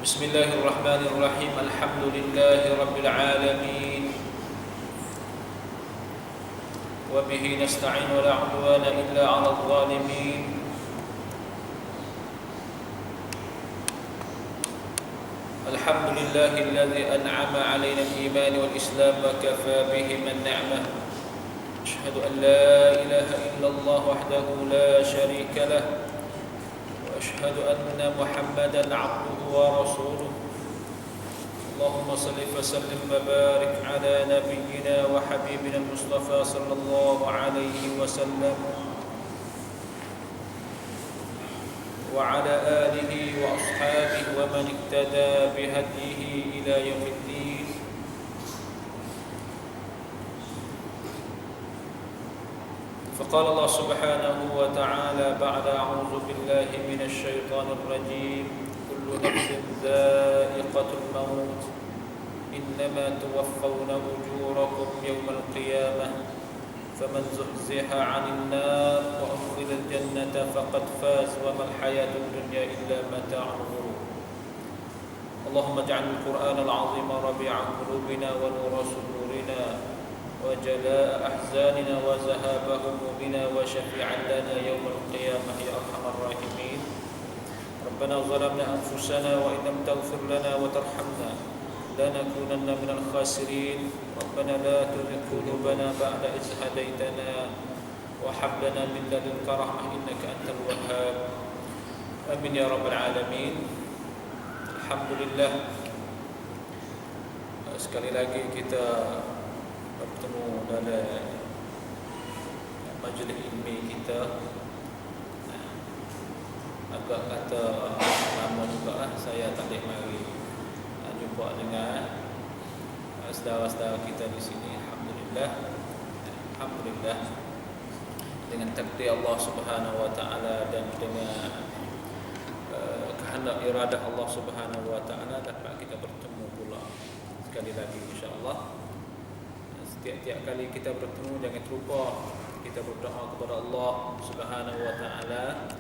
Bismillahirrahmanirrahim. Alhamdulillahi rabbil alamin. Wa bihi nasta'in wa la 'udwana illa 'alal zalimin. Alhamdulillahilladzi an'ama 'alaina al-iman wal islam wa kafa bihi man ni'mah. Asyhadu an la ilaha illallah wahdahu la syarika lah. أشهد أن محمدًا عبده ورسوله اللهم صل وسلم وبارك على نبينا وحبيبنا المصطفى صلى الله عليه وسلم وعلى آله وأصحابه ومن اهتدى بهديه إلى يوم الدين. فقال الله سبحانه وتعالى بعد أعوذ بالله من الشيطان الرجيم كل نفس ذائقة الموت إنما توفون أجوركم يوم القيامة فمن زحزح عن النار وأدخل الجنة فقد فاز وما الحياة الدنيا إلا متاع الغرور. اللهم اجعل القرآن العظيم ربيع قلوبنا ونور صدورنا وجلاء أحزاننا وذهاب همومنا وشفيعا لنا يوم القيامة يا أرحم الراحمين. ربنا ظلمنا أنفسنا وإن لم تغفر لنا وترحمنا لنكونن من الخاسرين. ربنا لا تزغ قلوبنا بعد إذ هديتنا وهب لنا من لدنك رحمة إنك أنت الوهاب. آمين يا رب العالمين. Alhamdulillah, sekali lagi kita bertemu dalam majlis ilmi kita. Agak kata lama juga lah saya tak boleh mari jumpa dengan saudara-saudara kita di sini. Alhamdulillah dengan takdir Allah Subhanahu wa taala dan dengan kehendak iradah Allah Subhanahu wa taala dapat kita bertemu pula sekali lagi insya-Allah. Setiap kali kita bertemu jangan terlupa kita berdoa kepada Allah Subhanahu wa taala.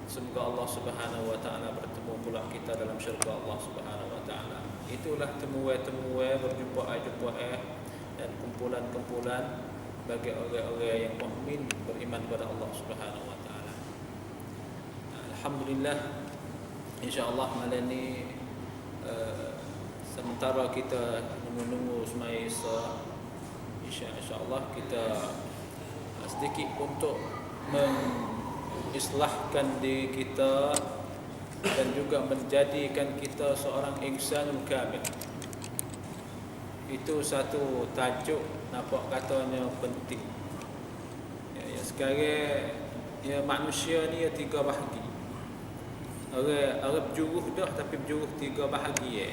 Semoga Allah Subhanahu wa taala bertemu pula kita dalam syurga Allah Subhanahu wa taala. Itulah temuan berjumpa dan kumpulan-kumpulan bagi orang-orang yang mukmin beriman kepada Allah Subhanahu wa taala. Alhamdulillah, insya-Allah malam ni sementara kita menunggu semai Isya, insya-Allah kita sedikit untuk mengislahkan diri kita dan juga menjadikan kita seorang insanul kamil. Itu satu tajuk nampak katanya penting. Ya, sekarang ya manusia ni ya tiga bahagi. Orang berjuruh dah tapi berjuruh tiga bahagi.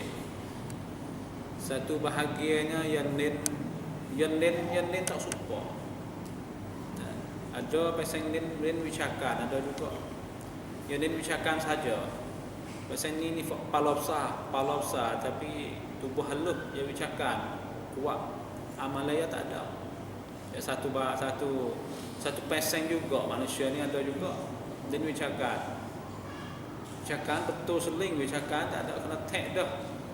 Satu bahagiannya yang nen tak serupa. Ada pasal nen wicakan, ada juga yang nen wicakan saja. Pasal ni palopsa tapi tubuh halus yang wicakan kuat, amalaya tak ada. Ya, satu pasal juga manusia ni ada juga nen wicakan. Wicakan betul seling wicakan tak ada kena tek dah.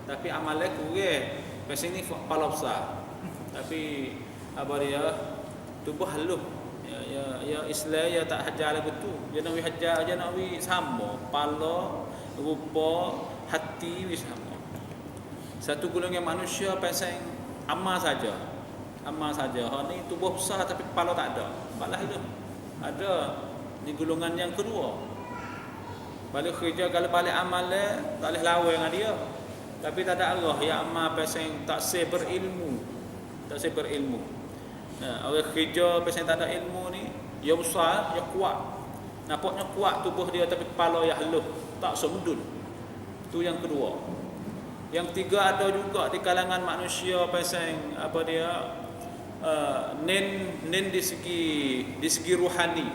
Tapi amalnya kurang. Pasal ni palopsa. Tapi apa dia tubuh halus. Ya Islam ya tak hajar lagu tu. Dia nak hajar aja nak sama. Pala, rupa, hati sama. Satu golongan manusia pasal amal saja. Ha ni tubuh besar tapi kepala tak ada. Kepala halus. Ada di golongan yang kedua. Balik kerja kalau balik amal tak boleh lawan dengan dia. Tapi tak ada arah yang amal pasal tak berilmu. Nah, orang kerja pasal tak ada ilmu ni, dia besar, dia kuat. Nampaknya kuat tubuh dia tapi kepala yang halus, tak semdul. Itu yang kedua. Yang tiga ada juga di kalangan manusia pasal apa dia nen di segi rohani,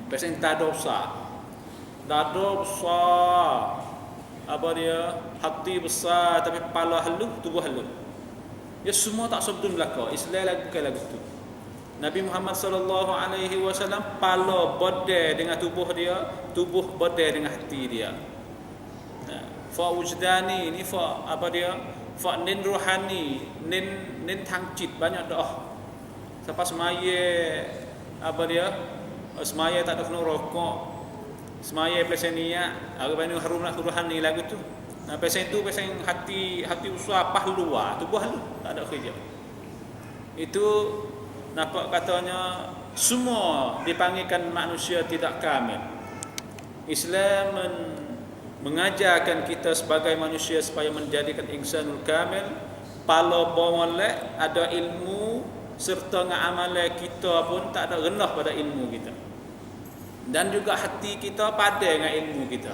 Pasal tak ada besar. Apa dia hati besar tapi kepala halus, tubuh halus. Ya semua tak sebetulnya belaka. Islam lagi bukan lagu tu. Nabi Muhammad sallallahu alaihi wasallam pala bodai dengan tubuh dia, tubuh bodai dengan hati dia. Fa wujdani ni fa apa dia? Fa nin rohani, nin tangcit banyak dah. Siapa semaya apa dia? Semaya tak ada kena rokok. Semaya pesen niat, aku bani harum nak rohani lagu tu. Nah, pesen tu pesen hati usah pahlua, tu pahlua, tak ada kerja. Itu nampak katanya semua dipanggilkan manusia tidak kamil. Islam mengajarkan kita sebagai manusia supaya menjadikan insanul kamil, pala boleh ada ilmu serta dengan amalan kita pun tak ada rendah pada ilmu kita. Dan juga hati kita pada dengan ilmu kita.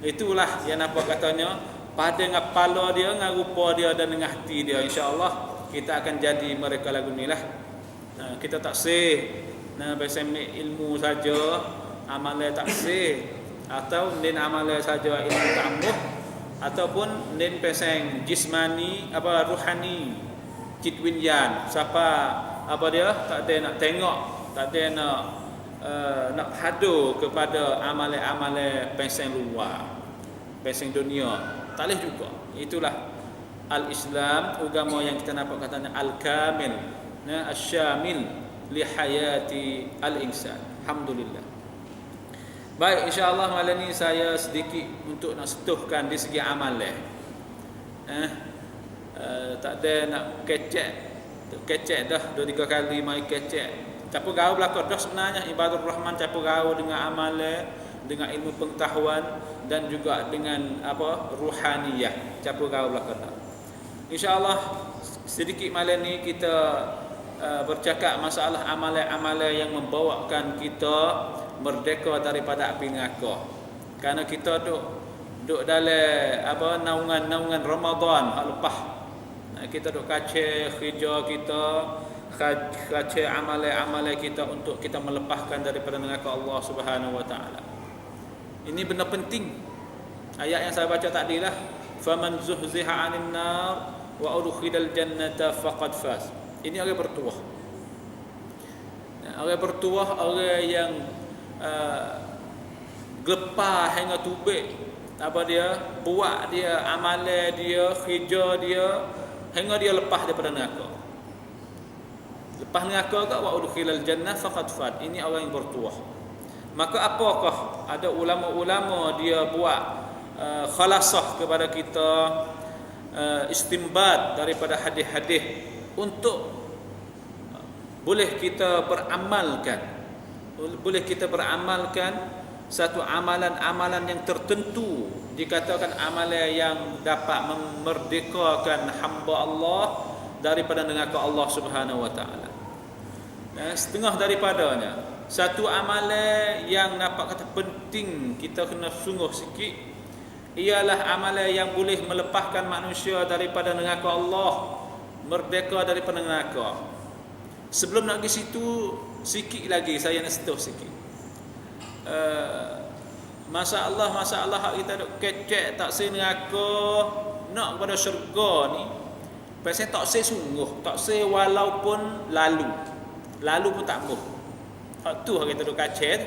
Itulah yang nampak katanya pada dengan pala dia, dengan rupa dia dan dengan hati dia. Insya-Allah kita akan jadi mereka lagu ni lah. Kita tak biasa ilmu saja, amalan tak atau nin amalan saja ilmu ta'ammuh, ataupun nin peseng jismani apa ruhani cit winyan. Siapa apa dia tak ada nak tengok, tak ada nak hadu kepada amalan-amalan peseng luar, peseng dunia, tak boleh juga. Itulah al-Islam, agama yang kita nampak katanya al-kamil, asy-syamil li hayati al-insan. Alhamdulillah. Baik, insya-Allah malam ni saya sedikit untuk nak setuhkan di segi amalan. Tak ada nak kecek dah 2-3 kali mai kecek. Campur gaul belaka dah sebenarnya ibadur rahman, campur gaul dengan amalan, dengan ilmu pengetahuan dan juga dengan apa ruhaniyah, campur gaul belaka dah. Insya-Allah sedikit malam ni kita bercakap masalah amalan-amalan yang membawakan kita merdeka daripada api neraka. Karena kita duk dalam apa naungan Ramadan hak lepas. Kita duk kaca kerja kita, kaca amalan-amalan kita untuk kita melepaskan daripada neraka Allah Subhanahu wa taala. Ini benar penting. Ayat yang saya baca tadi lah, faman zuhziha 'anil nar wa udkhilal jannata faqad faz. Ini orang bertuah. Orang bertuah, orang yang gelepah hingga tubik apa dia buat dia amalan dia kerja dia hingga dia lepas daripada neraka. Lepas neraka ke wa udkhilal jannah faqad fad. Ini orang yang bertuah. Maka apakah ada ulama-ulama dia buat khalasah kepada kita, istimbat daripada hadis-hadis untuk boleh kita beramalkan satu amalan-amalan yang tertentu, dikatakan amalan yang dapat memerdekakan hamba Allah daripada neraka Allah Subhanahu wa taala. Setengah daripadanya, satu amalan yang nampak kata penting kita kena sungguh sikit ialah amalan yang boleh melepaskan manusia daripada neraka Allah, merdeka daripada neraka. Sebelum nak pergi situ, sikit lagi saya nak sentuh sikit. Masalah hak kita duk kecek tak sei neraka nak kepada syurga ni. Pasal tak sei sungguh, tak sei walaupun lalu pun tak mahu. Hak tu hak kita duk kacet.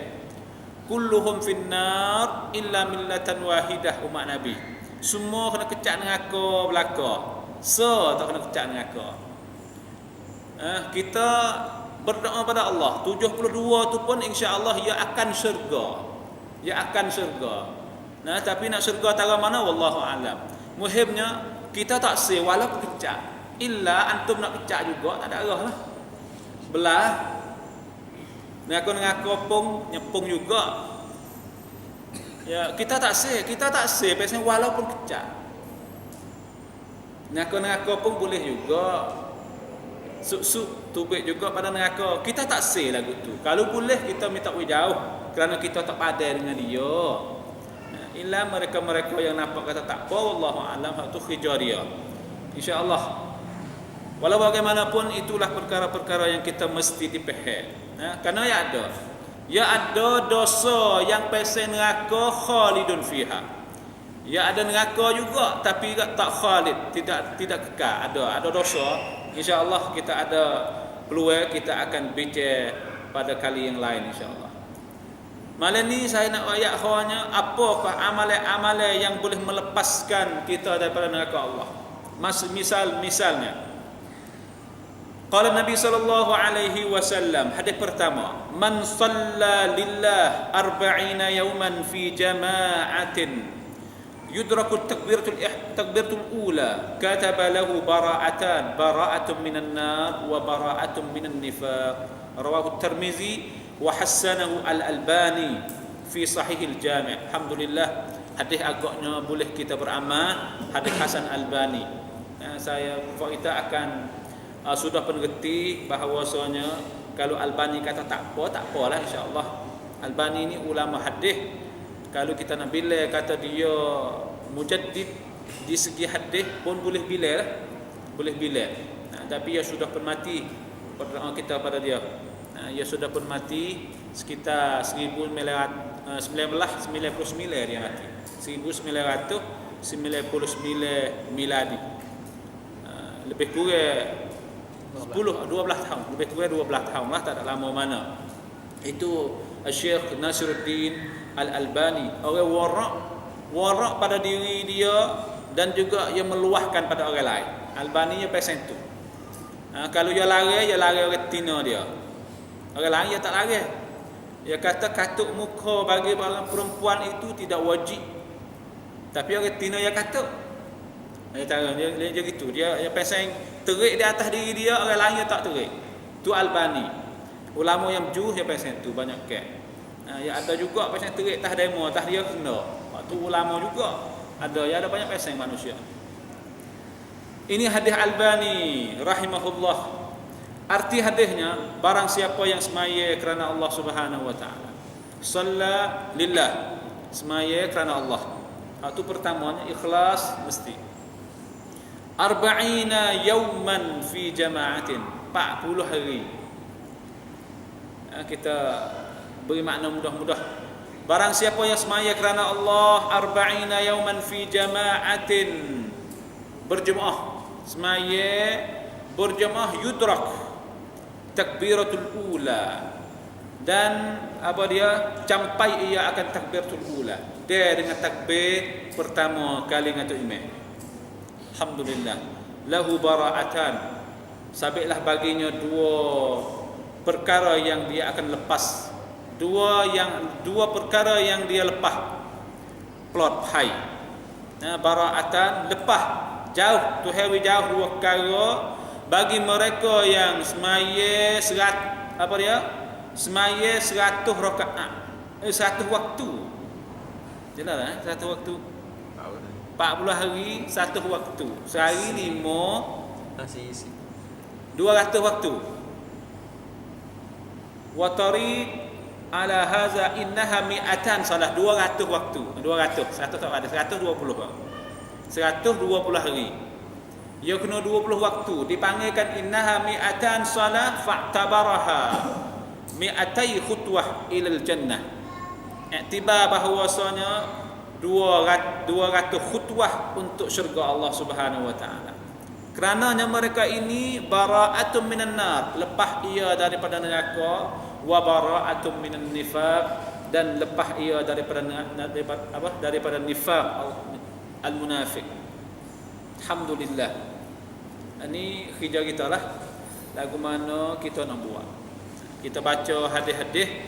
Kulluhum finnar illa millatan wahidah umat Nabi. Semua kena kecak neraka belaka. Tak kena kecak neraka. Kita berdoa pada Allah 72 tu pun insya-Allah ia akan syurga. Tapi nak syurga tara mana wallahu alam. Muhimnya kita tak say walaupun kecak. Illa antum nak kecak juga tak ada arah lah. Belah. Neraka pun nyepung juga. Ya, kita tak say pasal walaupun kecak. Neraka pun boleh juga suk tubik juga pada neraka. Kita tak say lagu tu. Kalau boleh kita minta jauh kerana kita tak padan dengan dia. Illa mereka-mereka yang nampak kata tak apa wallahu alam hak tu khijah dia. Insya-Allah. Walau bagaimanapun itulah perkara-perkara yang kita mesti dipahami. Kerana ya ada dosa yang pasal neraka khalidun fiha. Ya ada neraka juga tapi tak khalid, tidak kekal. Ada dosa. InsyaAllah kita ada peluang, kita akan bincang pada kali yang lain insyaAllah. Malam ni saya nak ayat khawanya, apakah amalan-amalan yang boleh melepaskan kita daripada neraka Allah. Misalnya qala Nabi sallallahu alaihi wasallam, hadis pertama, man shalla lillah 40 yawman fi jama'atin yudraku takbiratul ula kataba lahu bara'atun minan nar wa bara'atun minan nifaq. Rawahu Tirmizi wa hassanahu Al-Albani fi Sahih Al-Jami'. Alhamdulillah, hadis agaknya boleh kita beramal, hadis Hasan Albani. Saya kita akan sudah pengerti bahawasanya kalau Albani kata tak apalah, insya-Allah. Albani ini ulama hadis. Kalau kita nak bila kata dia mujaddid di segi hadis pun boleh bila. Tapi ia sudah pun mati. Berdoa kita pada dia. Ia sudah pun mati sekitar 1999 dia mati. 1999 miladi. Lebih kurang 12 tahun, lebih kurang 12 tahun lah, tak ada lama mana. Itu Syekh Nasiruddin Al-Albani, orang warak pada diri dia dan juga ia meluahkan pada orang lain. Albani ia pasal tu. Kalau dia lari orang tina dia. Orang lain dia tak lari. Dia kata katuk muka bagi orang perempuan itu tidak wajib. Tapi orang tina dia katuk. Dia gitu. Dia pasang terik di atas diri dia, orang lain dia tak terik. Tu Albani. Ulama yang berjuh dia pasang tu banyak ke. Ya ada juga pasang terik atas demo, atas dia kena. Tu ulama juga. Ada banyak pasang manusia. Ini hadis Albani rahimahullah. Arti hadisnya, barang siapa yang semaya kerana Allah Subhanahu wa taala. Shalla lillah. Semaya kerana Allah. Itu pertamanya ikhlas mesti. 40 yawman fi jama'atin, 40 hari. Kita beri makna mudah-mudah. Barang siapa yang semaya kerana Allah 40 yawman fi jama'atin, berjemaah, semaya berjemaah, yudrak takbiratul ula, dan apa dia campai ia akan takbiratul ula, dia dengan takbir pertama kali ngatuk imam. Alhamdulillah, lahu bara'atan, sabitlah baginya dua perkara yang dia akan lepas, dua perkara yang dia lepas, plot hai. Bara'atan, lepas jauh, tu hewi jauh dua perkara bagi mereka yang semaya semaya 100 rakaat, 100 waktu. Jelas 100 waktu. 40 hari 1 waktu. Sehari 5 isi 200 waktu. Wa tariq ala hadza innaha mi'atan salah 200 waktu. 200, 100 tak ada, 120 bang. 120 hari. Ia kena 20 waktu. Dipanggilkan innaha mi'atan salah fa'tabaraha mi'atai khutwah ilal jannah. Iktibar bahawasanya 200 khutwah untuk syurga Allah Subhanahu wa taala. Kerananya mereka ini bara'atun minan nar, lepas ia daripada neraka, wa bara'atun minan nifaq, dan lepas ia daripada nifaq al-munafiq. Alhamdulillah. Ini kerja kita lah. Lagu mana kita nak buat. Kita baca hadis-hadis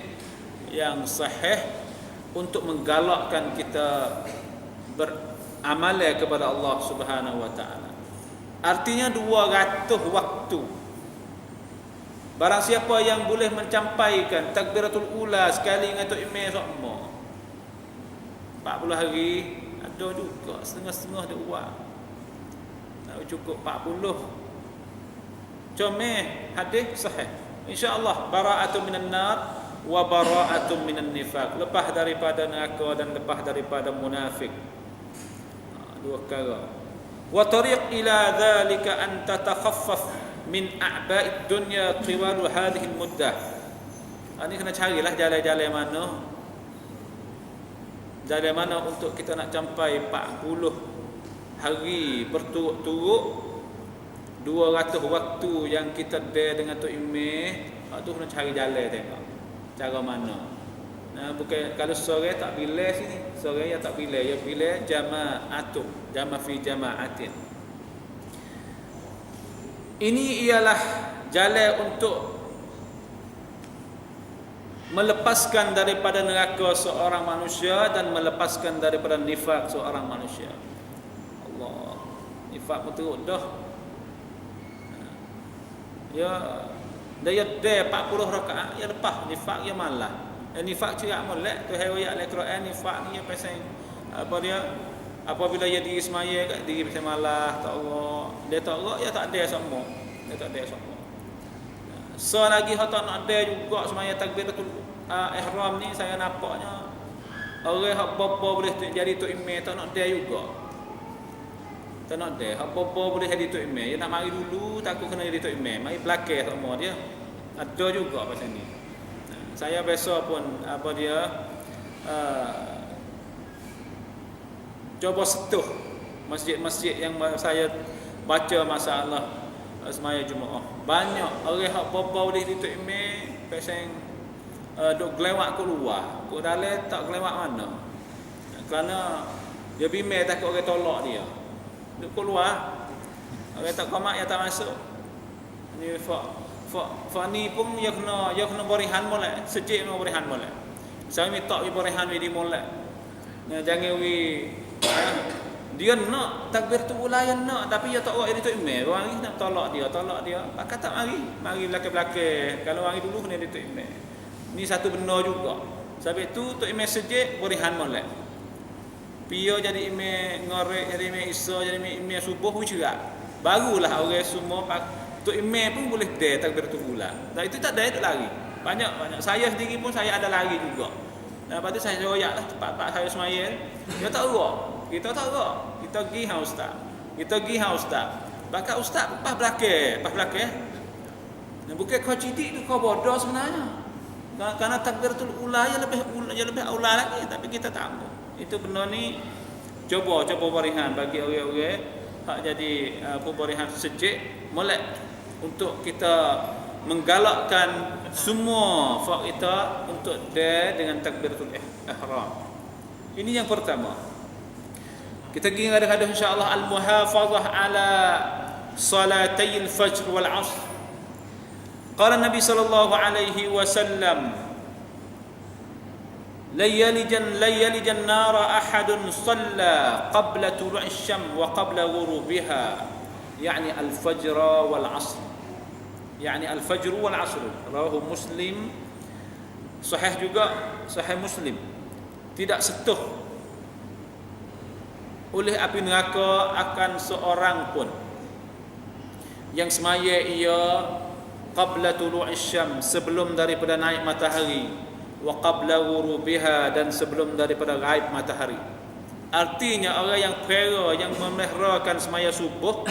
yang sahih untuk menggalakkan kita beramal kepada Allah Subhanahu wa taala. Artinya 200 waktu. Barang siapa yang boleh mencampaikan takbiratul ula sekali dengan tok imam sama, 40 hari ada juga, setengah-setengah dia buat. Tak cukup 40. Comel hadis sahih. Insya-Allah bara'atun minan nar wa bara'atun minan nifaq. Lepas daripada neraka dan lepas daripada munafik. Dua perkara. Wa tariq ila dhalika an tatakhaffaf min a'ba'id dunya tiwal hadhihi al-muddah. Ini kena carilah jalan-jalan mana. Jalan mana untuk kita nak capai 40 hari berturut-turut, 200 waktu yang kita ada dengan Tok Imeh. Tu kena cari jalan tengok cara mana. Bukan kalau sore tak pilih sini, sore ya tak pilih, ya pilih jama'atun, jama' fi jama'atin. Ini ialah jalan untuk melepaskan daripada neraka seorang manusia dan melepaskan daripada nifak seorang manusia. Allah, nifak pun teruk dah. Ya, dia 40 rakaat ya lepas nifak ya malah. Nifak cerak molek tu ayat al-Quran. Nifak ni ya pasal apa dia, apabila dia diri semaya kat diri pasal malah tak Allah, dia tak Allah ya tak ada semua, dia tak ada semua. So lagi hak tak nak ada juga semaya takbiratul ihram ni, saya nampaknya orang hak bobo boleh jadi tok imam tak nak ada juga. Tak nak ada hak bobo boleh jadi tok imam, dia nak mari dulu takut kena jadi tok imam, mari belakang semua dia. Ada juga pasal ni. Saya biasa pun apa dia coba setuh masjid-masjid yang saya baca masalah semaya Jumaat. Banyak orang hak bapa boleh tutup imam pasal duk gelewak ke luar, ke dalam tak gelewak mana. Kerana dia bimbang takut orang tolak dia. Duk keluar. Orang tak qamat ya tak masuk. Ni Fani pun dia kena berihan molek, sejik mau berihan molek. Saya minta berihan di molek. Jangan dia nak takbiratul ula nak, tapi dia tak buat itu imam. Orang ni nak tolak dia. Pakat tak mari belakang-belakang. Kalau mari dulu kena itu imam. Ni satu benda juga. Sebab itu tok imam sejik berihan molek. Pio jadi imam ngorek, jadi imam isya, jadi imam subuh juga. Barulah orang semua tok imam pun boleh dia takbiratul ula. Dan itu tak ada itu lari. Banyak. Saya sendiri pun saya ada lari juga. Lepas tu saya royaklah tempat saya semaya. Dia tak royak. Kita tak royak. Kita pergi hang ustaz. Bakal ustaz pas belakang. Bukan kau cidik tu kau bodoh sebenarnya. Karena takbiratul ula ya lebih aula lagi, tapi kita tak mau. Itu benda ni coba berihan bagi orang-orang hak jadi pemberihan sejik molek untuk kita menggalakkan semua fak kita untuk dia dengan takbiratul ihram. Ini yang pertama. Kita pergi kadang-kadang insya-Allah al-muhafazah ala salatay al-fajr wal 'asr. Qala Nabi sallallahu alaihi wasallam la yalijan nara ahadun shalla qabla tulu'i asy-syams wa qabla ghurubiha, yani al-fajr wal 'asr. Yani al-fajr wal 'asr. Rawahu Muslim. Sahih juga, sahih Muslim. Tidak setuh oleh api neraka akan seorang pun yang semaya ia qabla tulu'i syams, sebelum daripada naik matahari, wa qabla ghurubiha, dan sebelum daripada ghaib matahari. Artinya orang yang pera, yang memeliharakan semaya subuh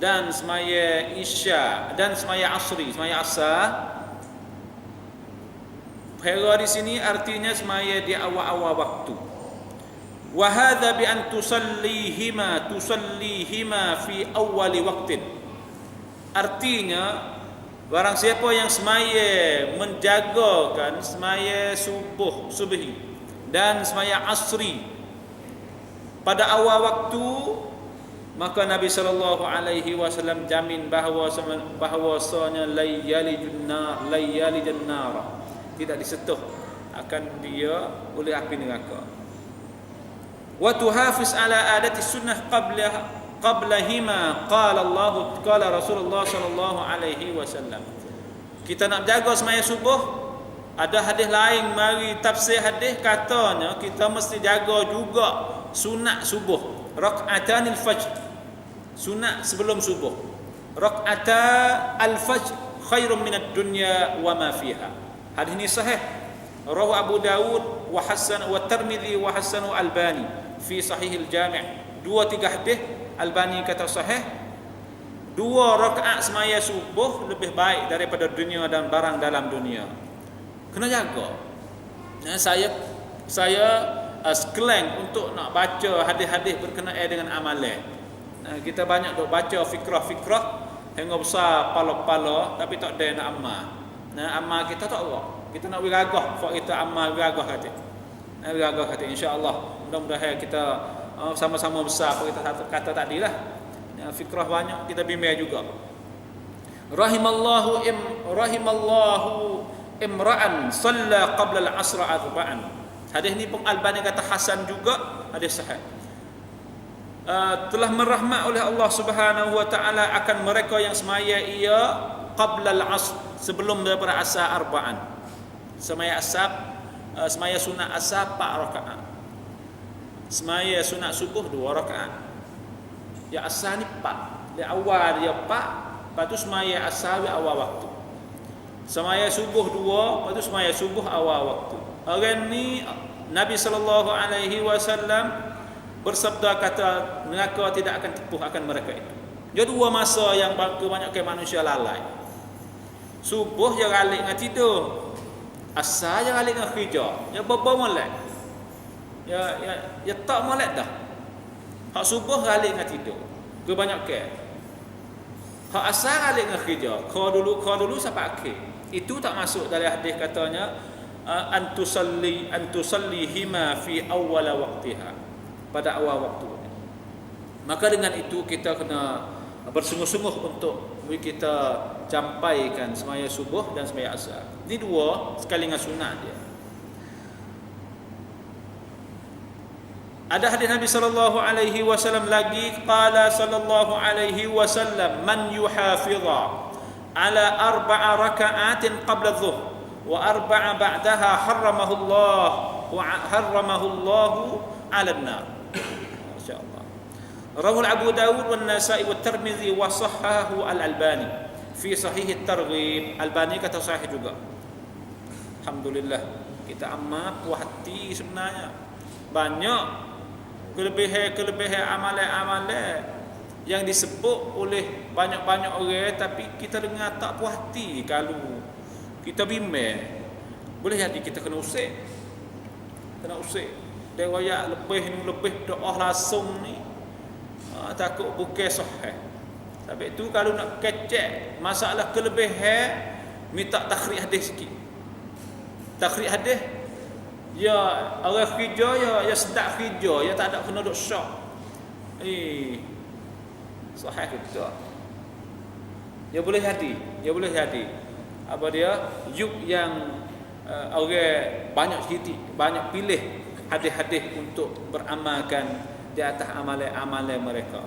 dan semaya isya dan semaya asri, semaya asar. Pera di sini artinya semaya di awal-awal waktu. Wa hadza bi an tusallihima fi awwali waqtin. Artinya barang siapa yang semaya menjagakan semaya subuhi dan semaya asri pada awal waktu, maka Nabi sallallahu alaihi wasallam jamin bahawasanya layyalijun nar, tidak disentuh akan dia oleh api neraka. Wa tuhafiz ala adati sunnah qablahima, qala Rasulullah sallallahu alaihi wasallam. Kita nak jaga semaya subuh, ada hadis lain mari tafsir hadis katanya kita mesti jaga juga sunat subuh, rakaatanil fajr, sunat sebelum subuh. Rakaata al-fajr khairum minad dunya wa ma fiha. Hadis ini sahih. Rawahu Abu Dawud wa hasan wa Tirmizi wa hasanu Albani fi Sahih al-Jami'. 2-3 hadis Albani kata sahih. 2 rakaat semaya subuh lebih baik daripada dunia dan barang dalam dunia. Kena jaga. Saya sekalian untuk nak baca hadis-hadis berkenaan dengan amalan. Kita banyak duk baca fikrah hingga besar pala-pala tapi tak ada nak amal. Amal kita tak ada. Kita nak wiragah, fak kita amal wiragah kata. Wiragah kata insya-Allah. Mudah-mudahan kita sama-sama besar apa kita kata tadi lah. Fikrah banyak kita bimbing juga. Rahimallahu imra'an salla qabla al-'asr arba'an. Hadis ni pun Albani kata hasan juga, hadis sahih. Telah merahmat oleh Allah Subhanahu wa taala akan mereka yang semaya ia qabla al-'asr, sebelum daripada asar arba'an. Semaya sunat asar 4 rakaat. Semaya sunat subuh 2 rakaat. Ya asar ni 4. Di awal dia 4, lepas tu semaya asar di awal waktu. Semaya subuh 2, lepas tu semaya subuh awal waktu. Orang ni Nabi sallallahu alaihi wasallam bersabda kata neraka tidak akan tipu akan mereka itu. Jadi 2 masa yang kebanyakan manusia lalai. Subuh dia galik dengan tidur. Asar dia galik dengan kerja. Dia bobo molek. Ya tak molek dah. Hak subuh galik dengan tidur. Kebanyakan. Hak asar galik dengan kerja. Kau dulu sampai akhir. Itu tak masuk dari hadis katanya antusalli hima fi awwal waqtiha, pada awal waktu. Maka dengan itu kita kena bersungguh-sungguh untuk kita campaikan semaya subuh dan semaya asar. Ini 2 sekali dengan sunat dia. Ada hadis Nabi sallallahu alaihi wasallam lagi, qala sallallahu alaihi wasallam man yuhafidha ala 4 raka'atin qabla adh-dhuhr wa 4 ba'daha harramahu Allah 'ala an-nar. Masyaallah. Rawahu Abu Dawud wan Nasa'i wat Tirmizi wa sahhahu Al-Albani fi sahih at-Targhib. Albani kata sahih juga. Alhamdulillah, kita amat puas hati sebenarnya. Banyak kelebihan amalan-amalan yang disebut oleh banyak-banyak orang, tapi kita dengar tak puas hati. Kalau kita bimbang, boleh jadi kita kena usik. Dia royak lebih doa langsung ni, takut bukan sahih. Sebab itu kalau nak kecek masalah kelebihan, minta takhrij hadis sikit. Takhrij hadis ya orang kerja ya sedap kerja, ya tak ada kena duk syok. Sahih itu. Ya boleh jadi. Apa dia? Yuk yang orang banyak pilih hadis-hadis untuk beramalkan di atas amalan-amalan mereka.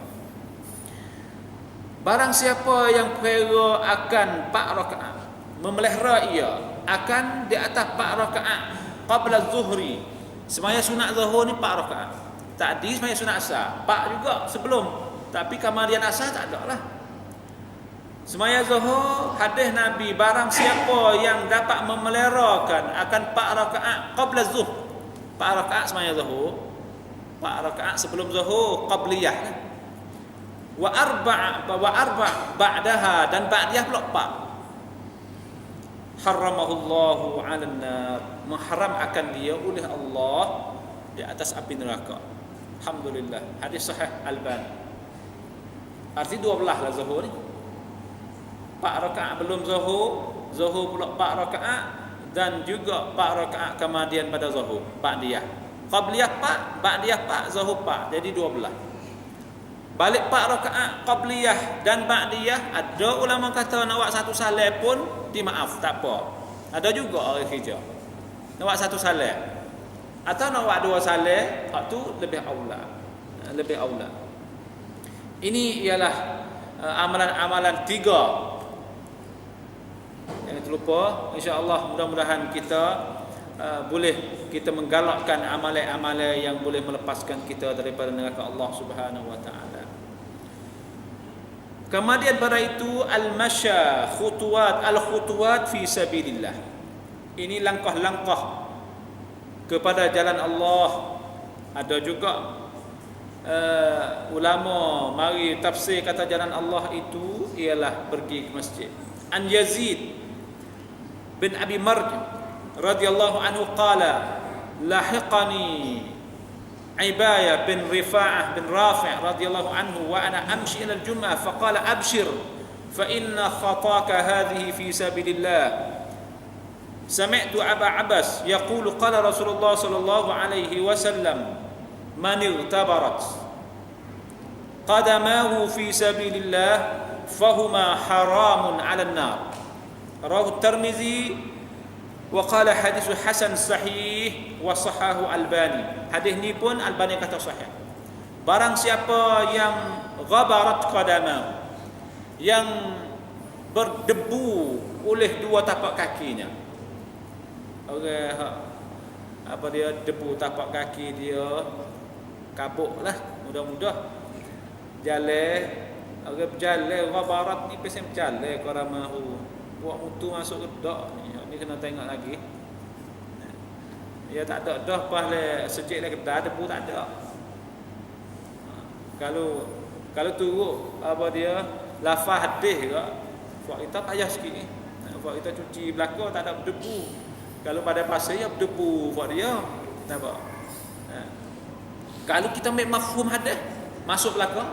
Barang siapa yang pera akan 4 rakaat, memelihara ia akan di atas 4 rakaat qabla zuhri. Semaya sunat zuhur ni 4 rakaat. Tadi semaya sunat asar 4 juga sebelum. Tapi kemudian asar tak ada lah. Semaya zuhur, hadis Nabi, barang siapa yang dapat memeliharakan akan 4 rakaat qabla zuhur. 4 rakaat semaya zuhur, 4 rakaat sebelum zuhur qabliyah. Wa arba' ba'daha, dan ba'diyah pula 4. Harramahullahu 'alan nar, mengharam akan dia oleh Allah di atas api neraka. Alhamdulillah, hadis sahih Albani. Arti 12 lah zuhur ni. 4 rakaat belum zuhur pula 4 rakaat, dan juga 4 rakaat kemudian pada zuhur, ba'diyah. Qabliyah 4, ba'diyah 4, zuhur 4, jadi 12. Balik 4 rakaat qabliyah dan ba'diyah, ada ulama kata nak buat 1 salat pun dimaaf, tak apa. Ada juga orang kerja nak buat 1 salat, atau nak buat 2 salat, hak tu lebih aula. Ini ialah amalan-amalan 3 yang terlupa. InsyaAllah mudah-mudahan kita boleh kita menggalakkan amalan-amalan yang boleh melepaskan kita daripada neraka Allah Subhanahu wa taala. Kemudian pada itu al-masya al-khutuwat fi sabilillah. Ini langkah-langkah kepada jalan Allah. Ada juga ulama mari tafsir kata jalan Allah itu ialah pergi ke masjid. An Yazid bin Abi Marj radhiyallahu anhu qala lahiqani Ibaya bin Rifa'ah bin Rafi' radhiyallahu anhu wa ana amshi ila al-jum'ah faqala abshir fa inna khataka hadhihi fi sabilillah. Sami'tu Aba Abbas yaqulu qala Rasulullah sallallahu alaihi wasallam man irtabarat qadamahu fi sabilillah fahuma haramun 'ala an-nar. Rawahu Tirmizi wa qala hadis hasan sahih wa sahahu Albani. Hadis ni pun Albani kata sahih. Barang siapa yang ghabarat qadamahu, yang berdebu oleh dua tapak kakinya. Orang apa dia debu tapak kaki dia kabuklah, mudah-mudah jalan orang berjalan ghabarat ni pasal berjalan qaramahu buat mutu masuk ke dak ni kena tengok lagi. Ya tak ada dah pas le sejik le kedai debu tak ada. Kalau turut apa dia lafaz hadis ke buat kita payah sikit ni. Buat kita cuci belakang tak ada debu. Kalau pada pasal ya berdebu buat dia. Nampak? Kalau kita ambil mafhum hadis masuk belakang.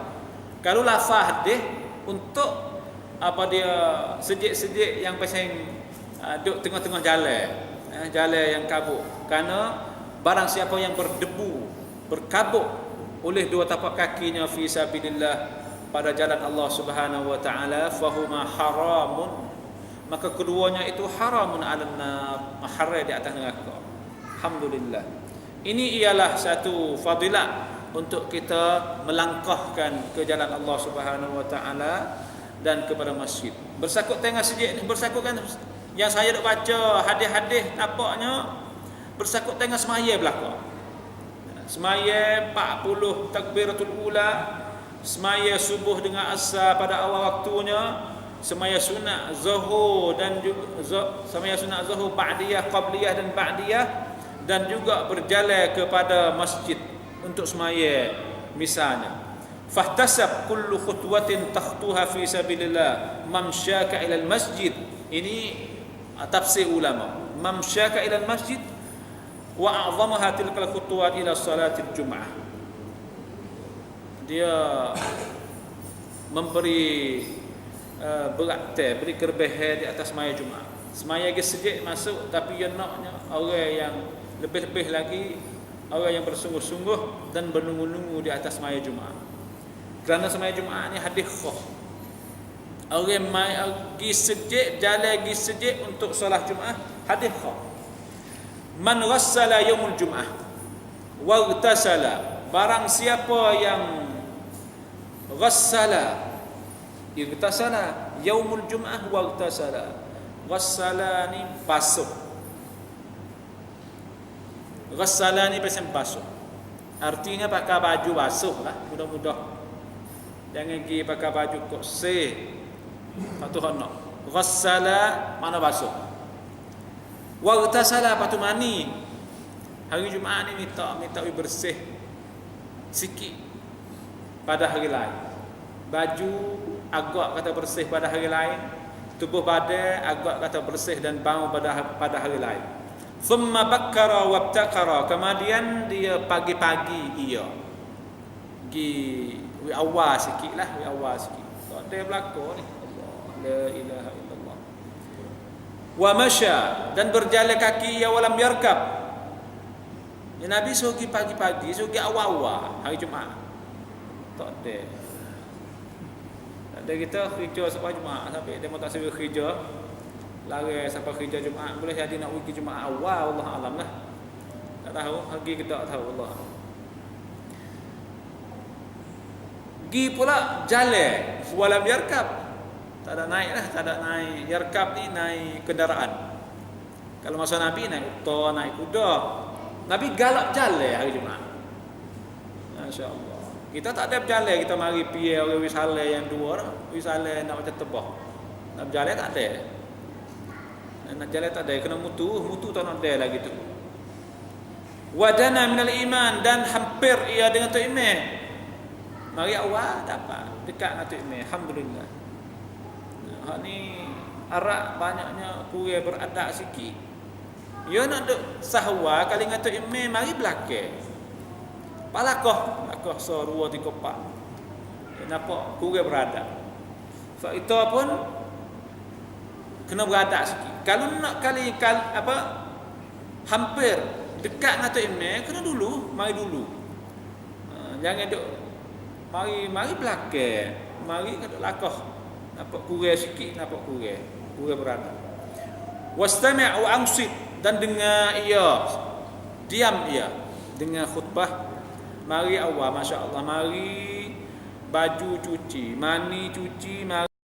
Kalau lafaz hadis untuk apa dia sejik-sejik yang pasal duduk tengah-tengah jalan. Jalan yang kabuk. Kerana barang siapa yang berdebu, berkabuk oleh dua tapak kakinya fi sabilillah pada jalan Allah Subhanahu wa taala fahuma haramun, maka keduanya itu haramun 'alan nar, haram di atas neraka. Alhamdulillah. Ini ialah satu fadilat untuk kita melangkahkan ke jalan Allah Subhanahu wa taala dan kepada masjid. Bersakut tengah sejik ni, bersakut kan yang saya duk baca hadis-hadis nampaknya bersakut tengah semaya belaka. Semaya 40 takbiratul ula, semaya subuh dengan asar pada awal waktunya, semaya sunat zuhur dan juga semaya sunat zuhur ba'diyah, qabliyah dan ba'diyah, dan juga berjalan kepada masjid untuk semaya misalnya. Fahtasab kullu khutwatin takhtuha fi sabilillah mamsyaka ila al-masjid. Ini tafsir ulama. Mamsyaka ila al-masjid wa a'zamaha tilkal khutwat ila salatil jum'ah. Dia memberi berat, beri kerbehan di atas semaya Jumaat. Semaya ke sejik masuk, tapi yang naknya orang yang lebih-lebih lagi, orang yang bersungguh-sungguh dan bernunggu-nunggu di atas semaya Jumaat. Kerana semaya Jumaat ni hadis khas. Orang mai pergi sejik, jalan pergi sejik untuk solat Jumaat, hadis khas. Man ghassala yaumul Jumaah wa igtasala, barang siapa yang ghassala, igtasala yaumul Jumaah wa igtasala. Ghassala ni basuh. Ghassala ni pasal basuh. Artinya pakai baju basuh lah, mudah-mudah. Jangan pergi pakai baju kok patu honok. Ghassala mana basuh. Wa igtasala patu mani. Hari Jumaat ni minta bersih sikit pada hari lain. Baju agak kata bersih pada hari lain, tubuh badan agak kata bersih dan bau pada hari lain. Thumma bakkara wabtaqara, kemudian dia pagi-pagi pergi awal sikitlah, awal sikit. Tak ada belakang ni. Allah, la ilaha illallah. Wa masya, dan berjalan kaki ya walam yarkab. Ya Nabi suruh pagi-pagi, suruh awal-awal hari Jumaat. Tak ada. Tak ada kita kerja sampai Jumaat, sampai dia tak suruh kerja. Lari sampai kerja Jumaat, boleh jadi nak pergi Jumaat awal, Allah alam lah. Tak tahu, lagi kita tak tahu, Allah. Pergi pula jalan walam yarkab. Tak ada naik lah, tak ada naik. Yarkab ni naik kendaraan. Kalau masa Nabi naik unta, naik kuda. Nabi galak jalan hari Jumaat. Masya-Allah. Kita tak ada berjalan, kita mari piye orang wisale yang dua dah. Wisale nak macam tebah. Nak berjalan tak ada. Nak jalan tak ada, kena mutu tak nak ada lagi tu. Wadana minal iman, dan hampir ia dengan tu iman. Mari awal dapat dekat dengan tu iman. Alhamdulillah. Hak ni Arab banyaknya kurang beradab sikit. Ya nak duk sahwa kali ngatu imam mari belakang. Palakah so 2 3 4. Nampak kurang beradab. So itu pun kena beradab sikit. kalau nak hampir dekat dengan Tok Imam, kena dulu, mari dulu. Jangan duk mari belakang. Mari kada lakah. Nampak kurang sikit, nampak kurang berada. Wastami' wa ansit, dan dengar ia, diam ia dengar khutbah. Mari awal, masya-Allah, mari baju cuci, mani cuci, mari